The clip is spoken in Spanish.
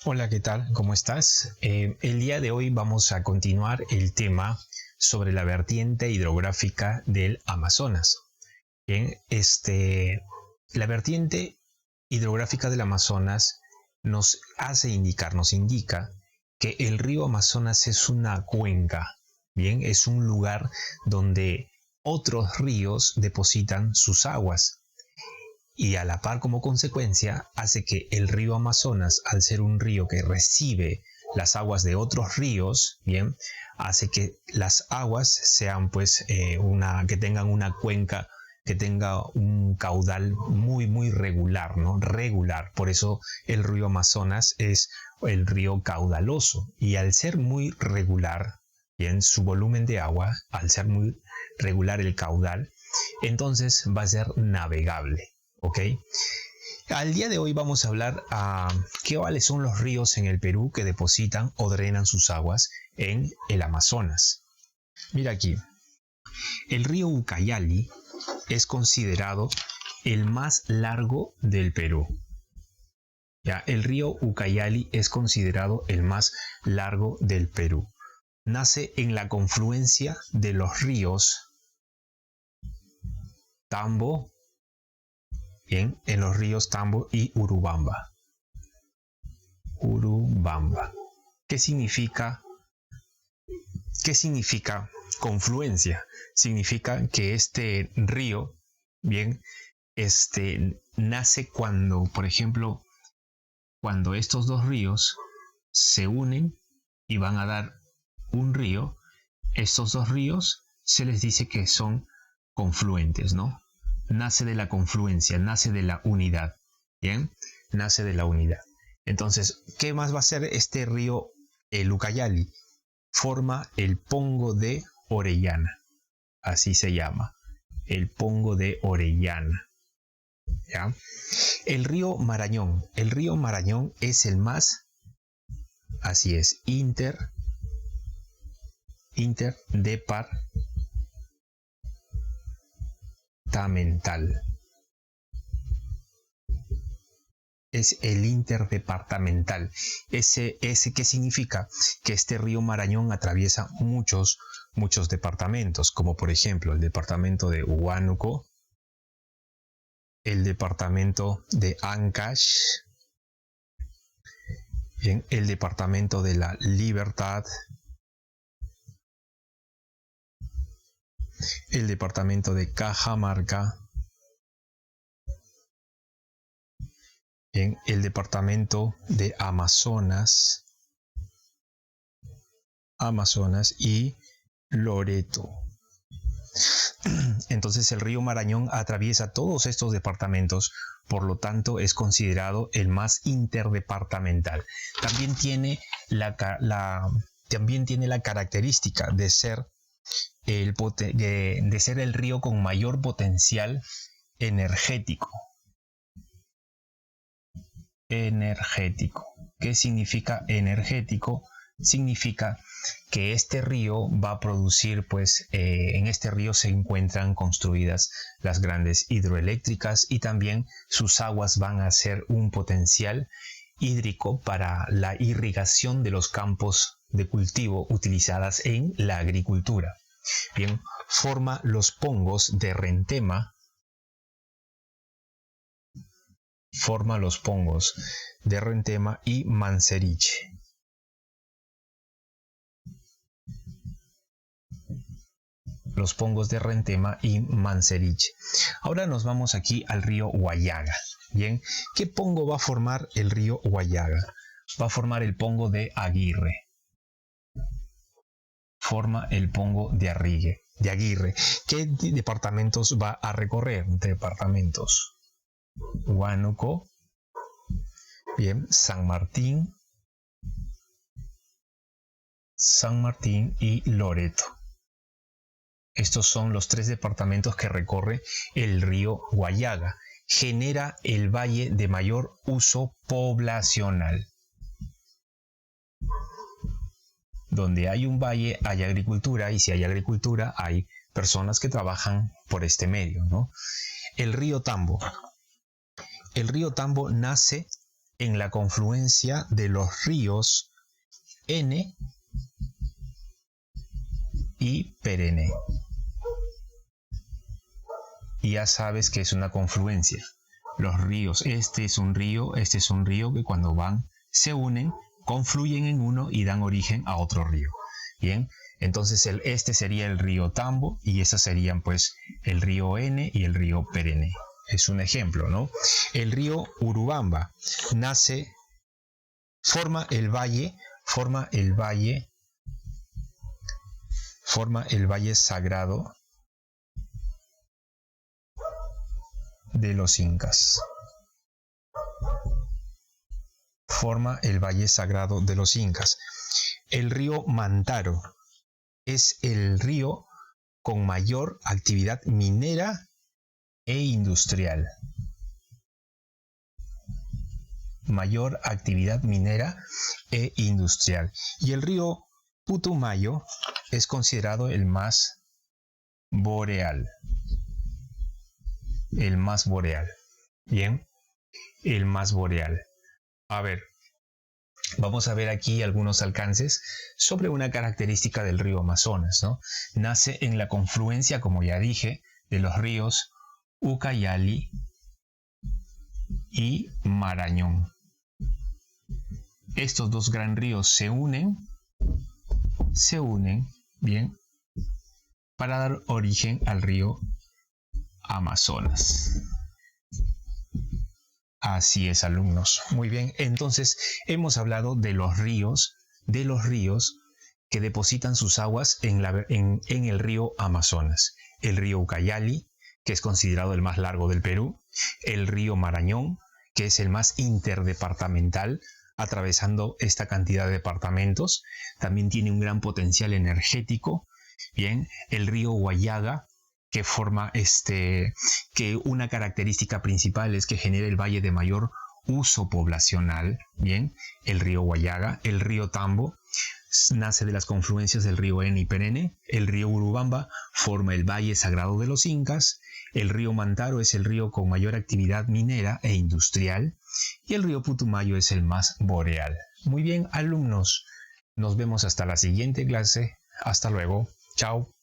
Hola, ¿qué tal? ¿Cómo estás? El día de hoy vamos a continuar el tema sobre la vertiente hidrográfica del Amazonas. Bien, la vertiente hidrográfica del Amazonas nos indica que el río Amazonas es una cuenca, bien, es un lugar donde otros ríos depositan sus aguas y a la par como consecuencia hace que el río Amazonas, al ser un río que recibe las aguas de otros ríos, bien, hace que las aguas sean que tengan una cuenca, que tenga un caudal muy regular, ¿no? Regular. Por eso el río Amazonas es el río caudaloso y al ser muy regular, bien, su volumen de agua, al ser muy regular el caudal, entonces va a ser navegable. ¿Ok? Al día de hoy vamos a hablar cuáles son los ríos en el Perú que depositan o drenan sus aguas en el Amazonas. Mira aquí, el río Ucayali es considerado el más largo del Perú. Ya, el río Ucayali es considerado el más largo del Perú. Nace en la confluencia de los ríos Tambo, bien, en los ríos Tambo y Urubamba. Urubamba. ¿Qué significa confluencia? Significa que este río, bien, nace cuando, por ejemplo, cuando estos dos ríos se unen y van a dar un río, estos dos ríos se les dice que son confluentes, ¿no? Nace de la confluencia, nace de la unidad, ¿bien? Nace de la unidad. Entonces, ¿qué más va a hacer este río, el Ucayali? Forma el Pongo de Orellana, así se llama, el Pongo de Orellana. ¿Ya? El río Marañón es el más, así es, interdepartamental. Es el interdepartamental. Ese ¿qué significa? Que este río Marañón atraviesa muchos departamentos, como por ejemplo el departamento de Huánuco, el departamento de Ancash, bien, el departamento de La Libertad, el departamento de Cajamarca, en el departamento de Amazonas y Loreto. Entonces el río Marañón atraviesa todos estos departamentos, por lo tanto es considerado el más interdepartamental. También tiene la característica de ser el río con mayor potencial energético. ¿Qué significa energético? Significa que este río va a producir, en este río se encuentran construidas las grandes hidroeléctricas y también sus aguas van a ser un potencial hídrico para la irrigación de los campos de cultivo utilizadas en la agricultura. Bien, forma los pongos de Rentema, y Manseriche. Los pongos de Rentema y Manseriche. Ahora nos vamos aquí al río Huallaga. Bien, ¿qué pongo va a formar el río Huallaga? Va a formar el pongo de Aguirre. Forma el pongo de Aguirre. ¿Qué departamentos va a recorrer? Departamentos Huánuco, bien, San Martín y Loreto. Estos son los tres departamentos que recorre el río Huallaga. Genera el valle de mayor uso poblacional. Donde hay un valle hay agricultura, y si hay agricultura hay personas que trabajan por este medio, ¿no? El río Tambo. El río Tambo nace en la confluencia de los ríos N y Perene. Y ya sabes que es una confluencia. Los ríos, este es un río que cuando van, se unen, confluyen en uno y dan origen a otro río. Bien, entonces este sería el río Tambo y esas serían pues el río N y el río Perene. Es un ejemplo, ¿no? El río Urubamba forma el valle sagrado de los incas. Forma el valle sagrado de los incas. El río Mantaro es el río con mayor actividad minera e industrial. Mayor actividad minera e industrial. Y el río Putumayo es considerado el más boreal. El más boreal. Bien, el más boreal. A ver, vamos a ver aquí algunos alcances sobre una característica del río Amazonas, ¿no? Nace en la confluencia, como ya dije, de los ríos Ucayali y Marañón. Estos dos gran ríos se unen, bien, para dar origen al río Amazonas. Así es, alumnos. Muy bien, entonces hemos hablado de los ríos que depositan sus aguas en el río Amazonas. El río Ucayali, que es considerado el más largo del Perú. El río Marañón, que es el más interdepartamental, atravesando esta cantidad de departamentos. También tiene un gran potencial energético. Bien, el río Huallaga, que forma que una característica principal es que genera el valle de mayor uso poblacional. Bien, el río Huallaga. El río Tambo nace de las confluencias del río N y Perene. El río Urubamba forma el valle sagrado de los incas. El río Mantaro es el río con mayor actividad minera e industrial. Y el río Putumayo es el más boreal. Muy bien, alumnos. Nos vemos hasta la siguiente clase. Hasta luego. Chao.